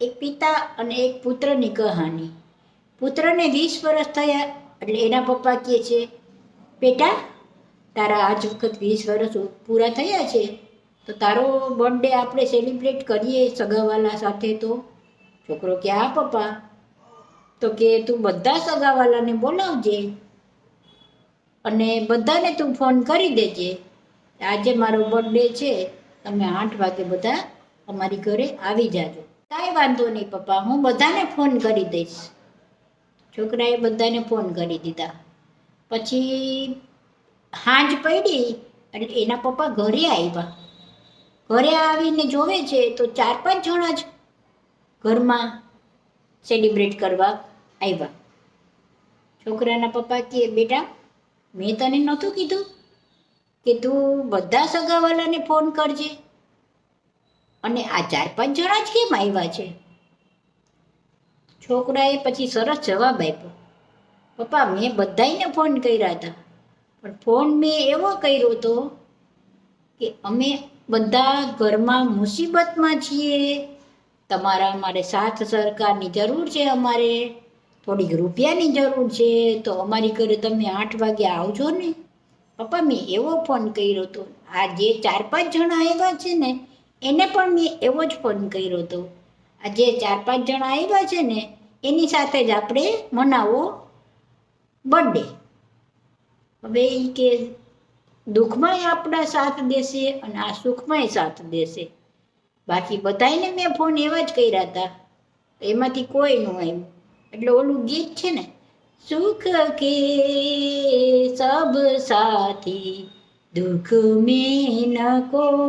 એક પિતા અને એક પુત્રની કહાની. પુત્રને 20 વર્ષ થયા એટલે એના પપ્પા કહે છે, બેટા તારા આજ વખત 20 વર્ષ પૂરા થયા છે તો તારો બર્થડે આપણે સેલિબ્રેટ કરીએ સગાવાલા સાથે. તો છોકરો કે હા પપ્પા. તો કે તું બધા સગાવાલાને બોલાવજે અને બધાને તું ફોન કરી દેજે, આજે મારો બર્થડે છે, તમે 8 વાગે બધા અમારી ઘરે આવી જાજો. કાંઈ વાંધો નહીં પપ્પા, હું બધાને ફોન કરી દઈશ. છોકરાએ બધાને ફોન કરી દીધા. પછી સાંજ પડી એટલે એના પપ્પા ઘરે આવ્યા. ઘરે આવીને જોવે છે તો 4-5 જણા જ ઘરમાં સેલિબ્રેટ કરવા આવ્યા. છોકરાના પપ્પા કહે, બેટા મેં તને નહોતું કીધું કે તું બધા સગાવાલાને ફોન કરજે, અને આ 4-5 જણા જ કેમ આવ્યા છે? છોકરાએ પછી સરસ જવાબ આપ્યો, પપ્પા મેં બધાને ફોન કર્યા હતા, પણ ફોન મેં એવો કર્યો હતો કે અમે બધા ઘરમાં મુસીબતમાં છીએ, અમારે સાથ સરકારની જરૂર છે, અમારે થોડીક રૂપિયાની જરૂર છે, તો અમારી ઘરે તમે 8 વાગે આવજો ને. પપ્પા મેં એવો ફોન કર્યો હતો. આ જે 4-5 જણા આવ્યા છે ને એને પણ મેં એવો જ ફોન કર્યો હતો. આ જે 4-5 જણા આવ્યા છે ને એની સાથે જ આપણે મનાવો બર્થડે. હવે એ કે દુઃખમાંય આપણા સાથ દેશે અને આ સુખમાંય સાથ દેશે. બાકી બધાને મેં ફોન એવા જ કર્યા હતા, એમાંથી કોઈ ન આવ્યું. એટલે ઓલું ગીત છે ને, સુખ કે સબ સાથી દુઃખ મેં ન કોઈ.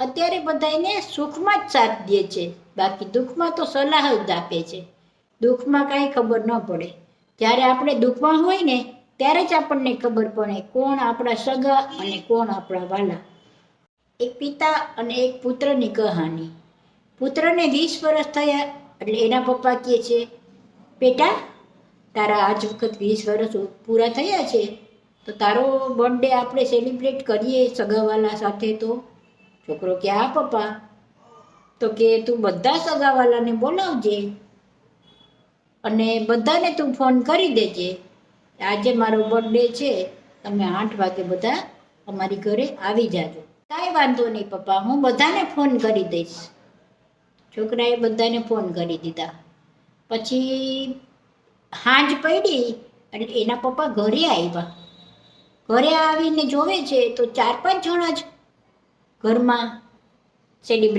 અત્યારે બધાને સુખમાં જ સાથ દે છે, બાકી દુઃખમાં તો સલાહ જ આપે છે. દુઃખમાં કાંઈ ખબર ન પડે. જ્યારે આપણે દુઃખમાં હોય ને ત્યારે જ આપણને ખબર પડે કોણ આપણા સગા અને કોણ આપણા વાલા. એક પિતા અને એક પુત્રની કહાની. પુત્રને 20 વર્ષ થયા એટલે એના પપ્પા કહે છે, બેટા તારા આજ વખત 20 વર્ષ પૂરા થયા છે તો તારો બર્થડે આપણે સેલિબ્રેટ કરીએ સગાવાલા સાથે. તો છોકરો કે હા પપ્પા. તો કે તું બધા સગાવાલાને બોલાવજે અને બધાને તું ફોન કરી દેજે, આજે મારો બર્થડે છે, તમે 8 વાગે બધા અમારી ઘરે આવી જાજો. કાંઈ વાંધો નહીં પપ્પા, હું બધાને ફોન કરી દઈશ. છોકરાએ બધાને ફોન કરી દીધા. પછી સાંજ પડી એટલે એના પપ્પા ઘરે આવ્યા. ઘરે આવીને જોવે છે તો 4-5 જણા જ ઘરમાં સેલિબ્રેટ